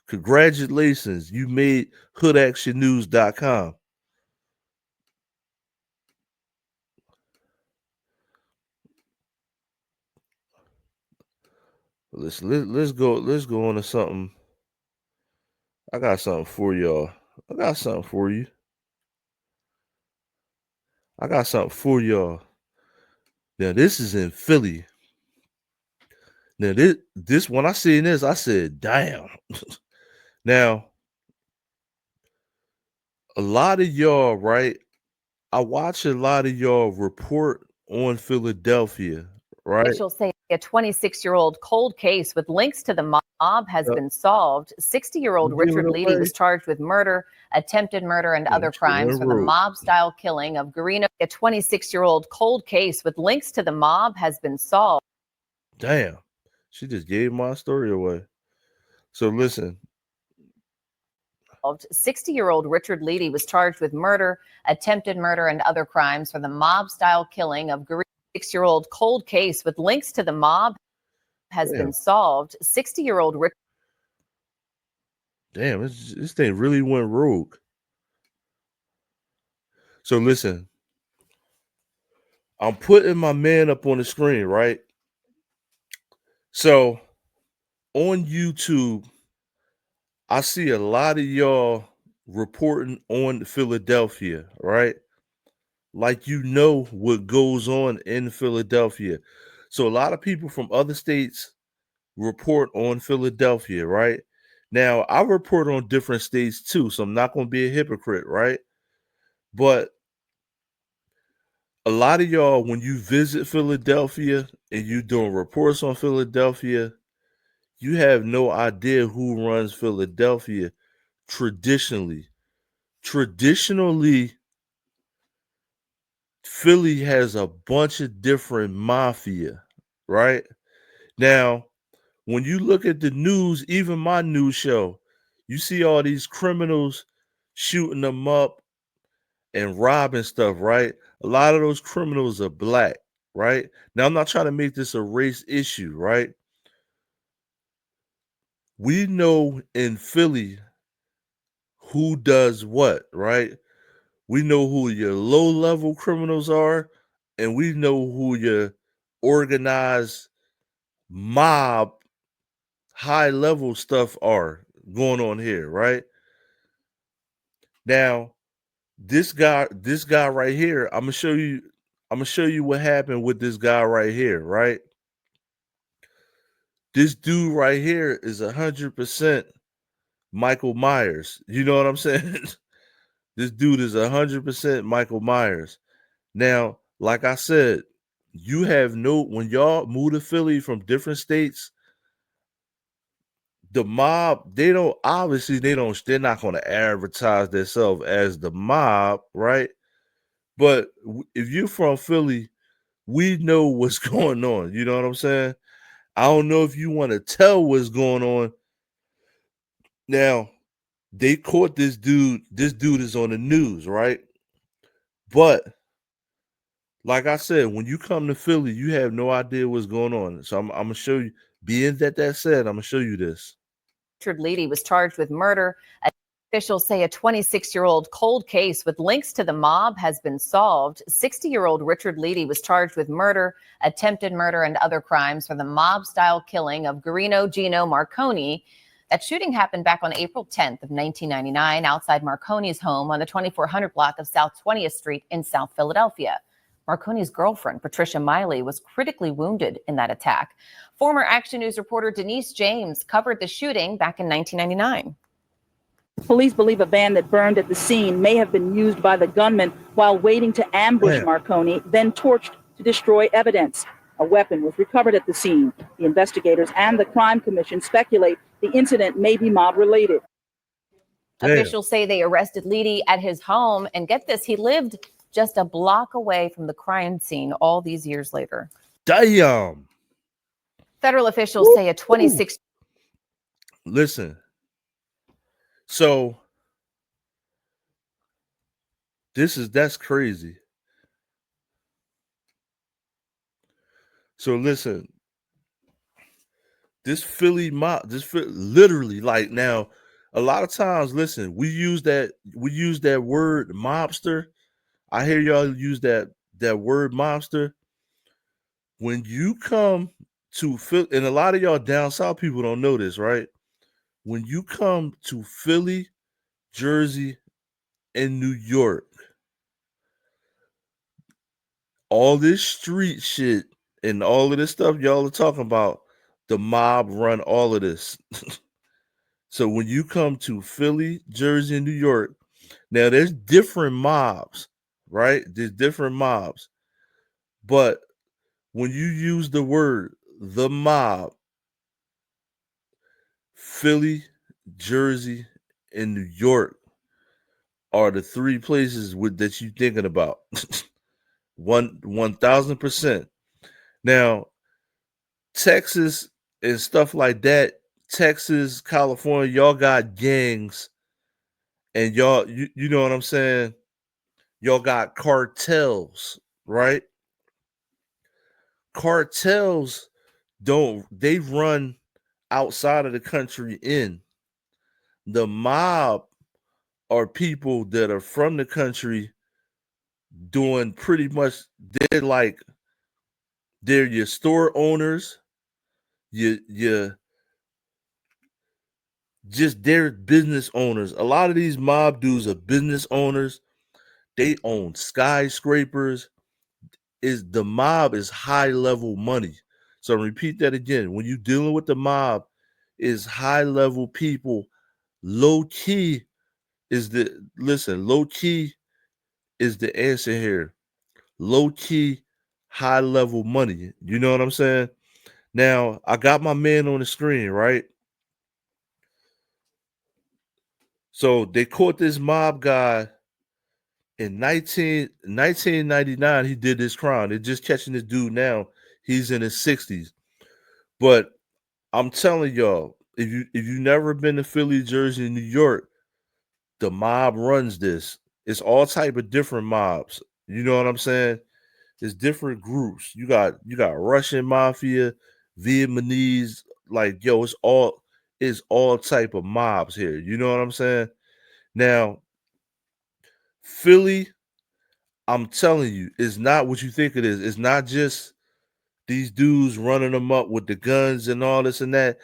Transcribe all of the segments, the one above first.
Congratulations, you made hoodactionnews.com. Let's go on to something. I got something for y'all. I got something for you. Now this is in Philly. Now this when I seen this, I said, damn. Now, a lot of y'all, right? I watch a lot of y'all report on Philadelphia, right? Officials say a 26-year-old cold case with links to the mob has been solved. 60-year-old Richard Leedy was charged with murder, attempted murder, and other crimes for the mob-style killing of Guarino. A 26-year-old cold case with links to the mob has been solved. Damn, she just gave my story away. So listen. 60-year-old Richard Leedy was charged with murder, attempted murder, and other crimes for the mob-style killing of Guarino. 6-year-old cold case with links to the mob has been solved. 60-year-old Richard. Damn, this thing really went rogue. So listen, I'm putting my man up on the screen, right? So on YouTube, I see a lot of y'all reporting on Philadelphia, right? Like you know what goes on in Philadelphia. So a lot of people from other states report on Philadelphia, right? Now, I report on different states too, so I'm not going to be a hypocrite, right? But a lot of y'all, when you visit Philadelphia and you doing reports on Philadelphia, you have no idea who runs Philadelphia traditionally. Traditionally, Philly has a bunch of different mafia, right? Now, when you look at the news, even my news show, you see all these criminals shooting them up and robbing stuff, right? A lot of those criminals are black, right? Now, I'm not trying to make this a race issue, right? We know in Philly who does what, right? We know who your low-level criminals are, and we know who your organized mob high-level stuff are going on here, right? Now, this guy right here, I'm gonna show you what happened with this guy right here, right? This dude right here is 100% Michael Myers. You know what I'm saying? This dude is 100% Michael Myers. Now, like I said, you have when y'all move to Philly from different states, the mob, they're not going to advertise themselves as the mob, right? But if you're from Philly, we know what's going on. You know what I'm saying? I don't know if you want to tell what's going on. Now, they caught this dude. This dude is on the news, right? But like I said, when you come to Philly, you have no idea what's going on. So I'm gonna show you. Being that said, I'm gonna show you this. Richard Leedy was charged with murder. Officials say a 26-year-old cold case with links to the mob has been solved. 60-year-old Richard Leedy was charged with murder, attempted murder, and other crimes for the mob-style killing of Guarino Gino Marconi. That shooting happened back on April 10th of 1999 outside Marconi's home on the 2400 block of South 20th Street in South Philadelphia. Marconi's girlfriend, Patricia Miley, was critically wounded in that attack. Former Action News reporter Denise James covered the shooting back in 1999. Police believe a van that burned at the scene may have been used by the gunman while waiting to ambush Marconi, then torched to destroy evidence. A weapon was recovered at the scene. The investigators and the crime commission speculate the incident may be mob-related. Officials say they arrested Leedy at his home, and get this, he lived just a block away from the crime scene all these years later. Damn. Federal officials say a 26. Listen. So that's crazy. So listen. this Philly mob, literally, like, now, a lot of times, listen, we use that word mobster. I hear y'all use that word mobster. When you come to Philly, and a lot of y'all down south people don't know this, right? When you come to Philly, Jersey, and New York, all this street shit and all of this stuff y'all are talking about, the mob run all of this. So when you come to Philly, Jersey, and New York, now there's different mobs, right? There's different mobs. But when you use the word the mob, Philly, Jersey, and New York are the three places that you're thinking about. 1,000%. Now, Texas and stuff like that, Texas, California, y'all got gangs, and y'all, you know what I'm saying? Y'all got cartels, right? Cartels they run outside of the country in. The mob are people that are from the country doing pretty much, they're your store owners, you just they're business owners. A lot of these mob dudes are business owners. They own skyscrapers. The mob is high level money. So repeat that again. When you're dealing with the mob, is high level people. Low key low key is the answer here. Low key, high level money. You know what I'm saying? Now, I got my man on the screen, right? So they caught this mob guy in 1999. He did this crime. They're just catching this dude now. He's in his 60s. But I'm telling y'all, if you never been to Philly, Jersey, New York, the mob runs this. It's all type of different mobs. You know what I'm saying? It's different groups. You got Russian mafia, Vietnamese, like, yo, it's all type of mobs here. You know what I'm saying? Now, Philly, I'm telling you, is not what you think it is. It's not just these dudes running them up with the guns and all this and that.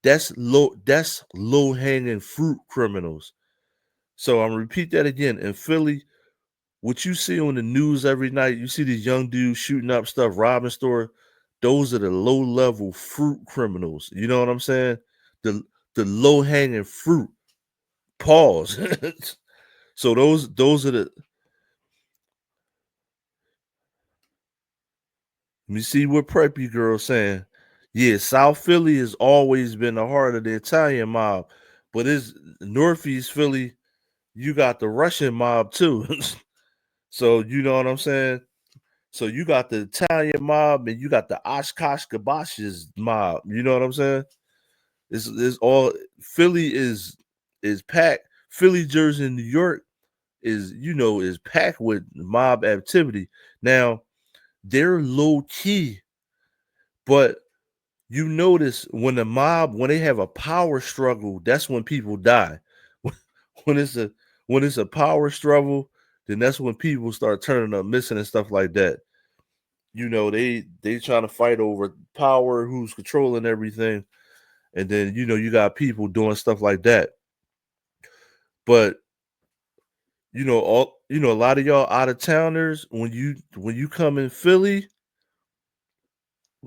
That's low hanging fruit criminals. So I'm gonna repeat that again. In Philly, what you see on the news every night, you see these young dudes shooting up stuff, robbing store. Those are the low level fruit criminals. You know what I'm saying? The low hanging fruit. Pause. So those are the. Let me see what Preppy Girl saying. Yeah, South Philly has always been the heart of the Italian mob, but it's Northeast Philly. You got the Russian mob too. So you know what I'm saying? So you got the Italian mob and you got the Oshkosh Kabash's mob. You know what I'm saying? It's all Philly is packed. Philly, Jersey, and New York is packed with mob activity. Now they're low key, but you notice when they have a power struggle, that's when people die. When it's a power struggle, then that's when people start turning up missing and stuff like that. You know, they trying to fight over power, who's controlling everything, and then you got people doing stuff like that. But a lot of y'all out of towners, when you come in Philly,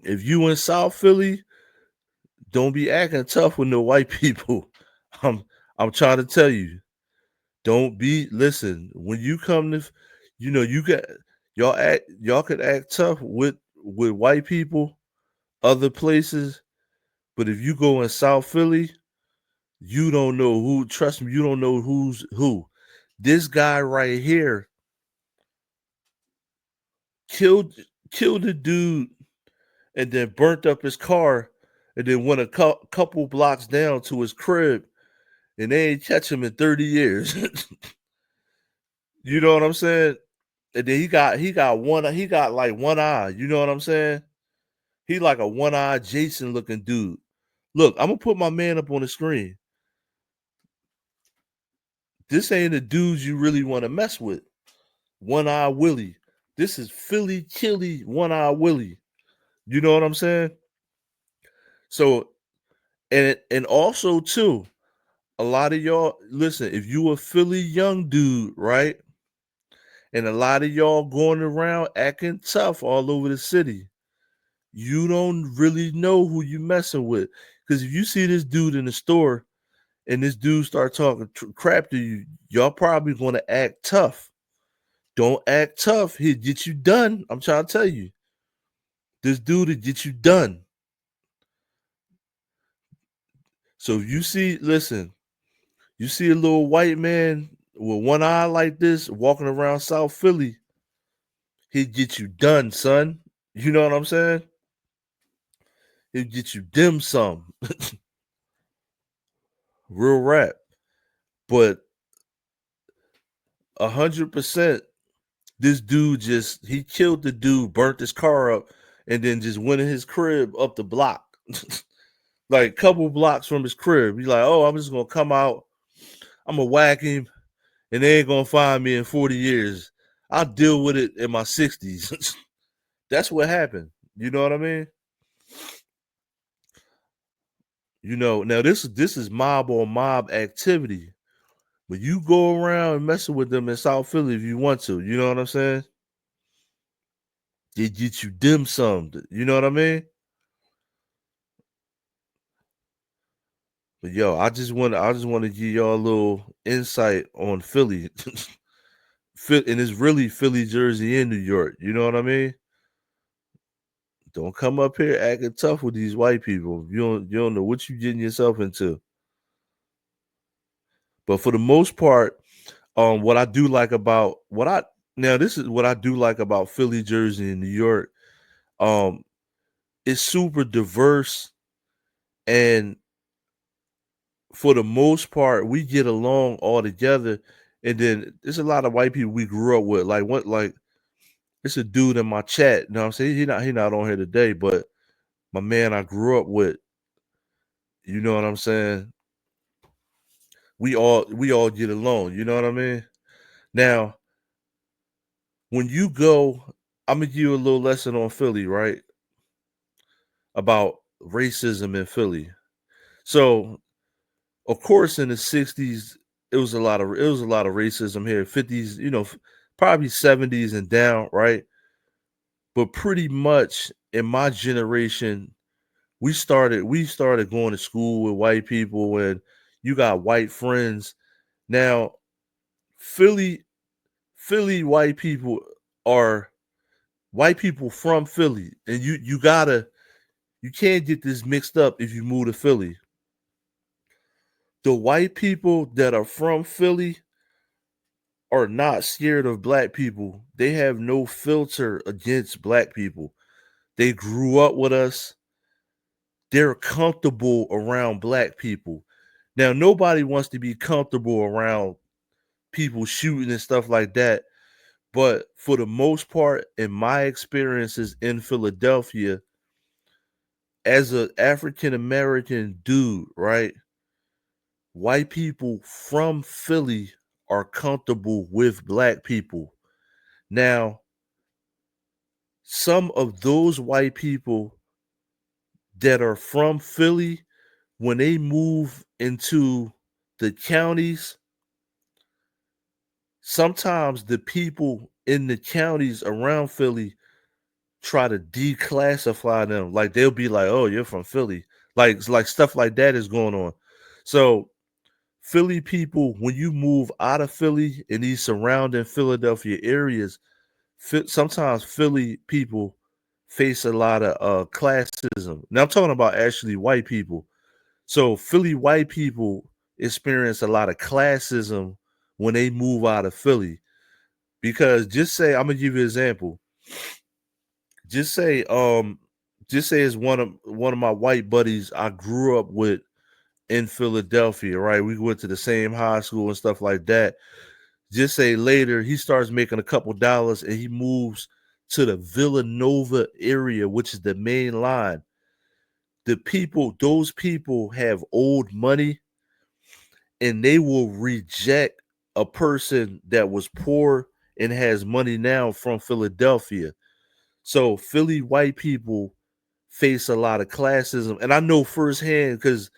if you in South Philly, don't be acting tough with no white people. I'm trying to tell you, listen, when you come to, you got y'all could act tough with white people other places, but if you go in South Philly, you don't know who. Trust me, you don't know who's who. This guy right here killed a dude and then burnt up his car and then went a couple blocks down to his crib and they ain't catch him in 30 years. You know what I'm saying? And then he got like one eye. You know what I'm saying? He like a one-eyed Jason looking dude. Look, I'm gonna put my man up on the screen. This ain't the dudes you really want to mess with. One Eye Willie. This is Philly Chili One Eye Willie. You know what I'm saying? So, and also too, a lot of y'all listen. If you a Philly young dude, right, and a lot of y'all going around acting tough all over the city, you don't really know who you messing with. Because if you see this dude in the store and this dude start talking crap to you, y'all probably going to act tough. Don't act tough. He'll get you done. I'm trying to tell you. This dude will get you done. So if you see, listen, you see a little white man with one eye like this walking around South Philly, he'll get you done, son. You know what I'm saying? He'll get you dim sum. Real rap. But 100%, this dude he killed the dude, burnt his car up, and then just went in his crib up the block. Like a couple blocks from his crib. He's like, oh, I'm just gonna come out, I'm gonna whack him, and they ain't gonna find me in 40 years. I'll deal with it in my 60s. That's what happened. You know what I mean? You know, now this is mob on mob activity. But you go around and messing with them in South Philly if you want to. You know what I'm saying? They get you dim summed. You know what I mean? But yo, I just want to give y'all a little insight on Philly. And it's really Philly, Jersey, and New York. You know what I mean? Don't come up here acting tough with these white people. You don't know what you're getting yourself into. But for the most part, what I do like about this is what I do like about Philly, Jersey, and New York. It's super diverse, and for the most part, we get along all together. And then there's a lot of white people we grew up with. Like it's a dude in my chat. You know what I'm saying? He not on here today, but my man I grew up with. You know what I'm saying? We all get along. You know what I mean? Now, when you go, I'm gonna give you a little lesson on Philly, right? About racism in Philly. So, of course, in the 60s, it was a lot of racism here. 50s, probably 70s and down, right? But pretty much in my generation, we started going to school with white people, and you got white friends. Now, Philly white people are white people from Philly, and you can't get this mixed up if you move to Philly. The white people that are from Philly are not scared of black people. They have no filter against black people. They grew up with us. They're comfortable around black people. Now, nobody wants to be comfortable around people shooting and stuff like that. But for the most part, in my experiences in Philadelphia, as an African American dude, right? White people from Philly are comfortable with black people. Now, some of those white people that are from Philly, when they move into the counties, sometimes the people in the counties around Philly try to declassify them. Like they'll be like, "Oh, you're from Philly." Like stuff like that is going on. So Philly people, when you move out of Philly in these surrounding Philadelphia areas, sometimes Philly people face a lot of classism. Now I'm talking about actually white people. So Philly white people experience a lot of classism when they move out of Philly. Because just say, I'm gonna give you an example. Just say it's one of my white buddies I grew up with in Philadelphia, right? We went to the same high school and stuff like that. Just say later he starts making a couple dollars and he moves to the Villanova area, which is the main line. those people have old money, and they will reject a person that was poor and has money now from Philadelphia. So Philly white people face a lot of classism, and I know firsthand because,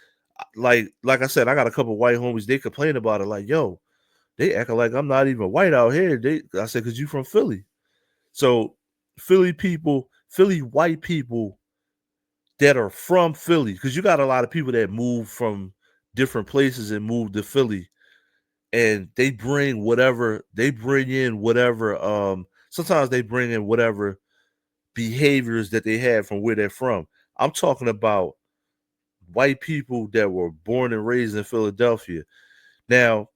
like I said, I got a couple white homies. They complain about it, like, "Yo, they acting like I'm not even white out here." I said, "Cause you from Philly." So Philly white people that are from Philly, because you got a lot of people that move from different places and move to Philly, and they bring in whatever. Sometimes they bring in whatever behaviors that they have from where they're from. I'm talking about white people that were born and raised in Philadelphia. Now,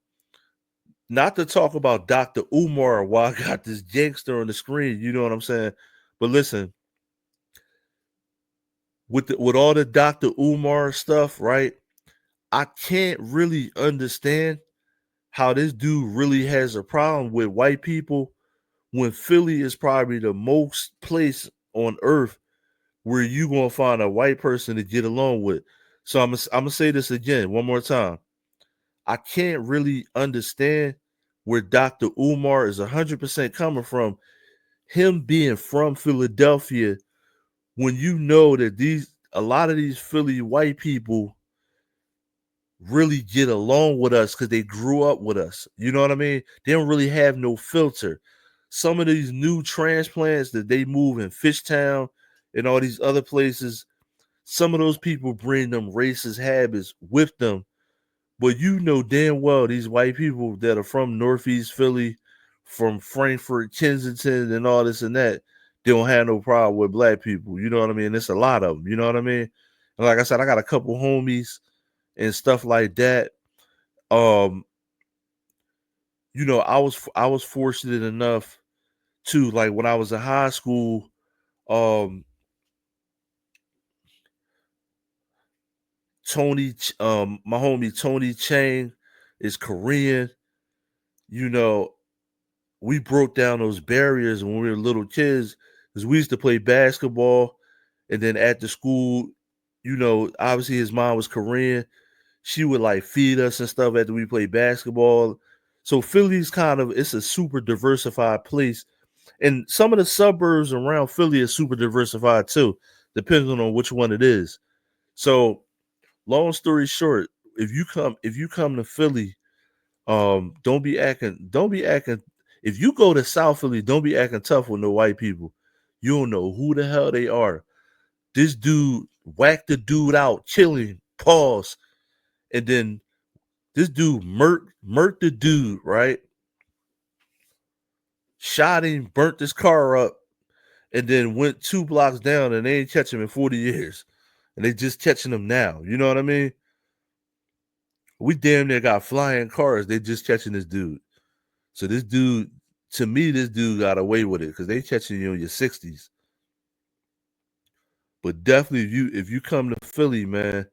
not to talk about Dr. Umar while I got this gangster on the screen, you know what I'm saying? But listen, with all the Dr. Umar stuff, right? I can't really understand how this dude really has a problem with white people when Philly is probably the most place on earth where you gonna find a white person to get along with. So I'm gonna say this again one more time. I can't really understand where Dr. Umar is 100% coming from. Him being from Philadelphia, when you know that a lot of these Philly white people really get along with us because they grew up with us. You know what I mean? They don't really have no filter. Some of these new transplants that they move in Fishtown and all these other places, some of those people bring them racist habits with them. But you know damn well these white people that are from Northeast Philly, from Frankfurt, Kensington, and all this and that, they don't have no problem with black people. You know what I mean? It's a lot of them. You know what I mean? And like I said, I got a couple homies and stuff like that. Um, I was fortunate enough to, like, when I was in high school, my homie Tony Chang is Korean. You know, we broke down those barriers when we were little kids because we used to play basketball, and then at the school, obviously his mom was Korean. She would like feed us and stuff after we played basketball. So Philly's it's a super diversified place. And some of the suburbs around Philly are super diversified too, depending on which one it is. So long story short, if you come to Philly, don't be acting if you go to South Philly, don't be acting tough with no white people. You don't know who the hell they are. This dude whacked the dude out, killing, pause. And then this dude murked the dude, right? Shot him, burnt his car up, and then went 2 blocks down, and they ain't catch him in 40 years. And they just catching him now. You know what I mean? We damn near got flying cars. They just catching this dude. So this dude, to me, this dude got away with it because they catching you in your 60s. But definitely, if you come to Philly, man,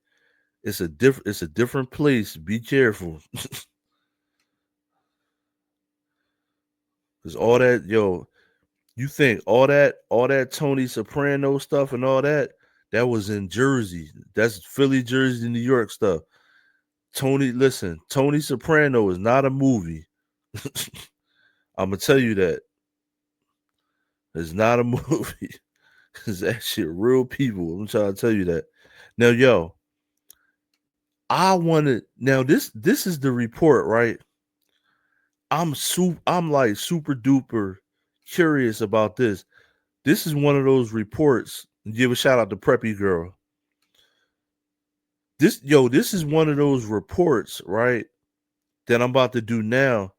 it's a different place. Be careful. Because all that, you think all that Tony Soprano stuff and all that was in Jersey. That's Philly, Jersey, New York stuff. Tony Soprano is not a movie. I'm gonna tell you that. It's not a movie. It's actually real people. I'm trying to tell you that. Now, this is the report, right? I'm like super duper curious about this. This is one of those reports. Give a shout out to Preppy Girl. This is one of those reports, right, that I'm about to do now.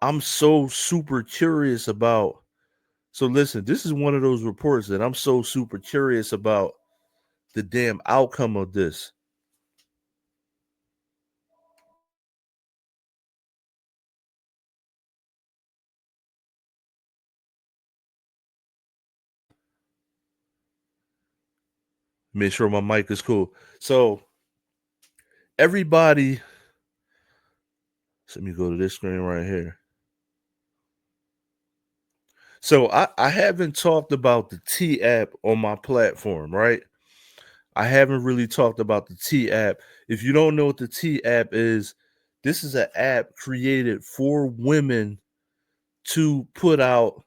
I'm so super curious about. So listen, this is one of those reports that I'm so super curious about the damn outcome of this. Make sure my mic is cool. So everybody, let me go to this screen right here. So I haven't talked about the T app on my platform, right? I haven't really talked about the T app. If you don't know what the T app is, this is an app created for women to put out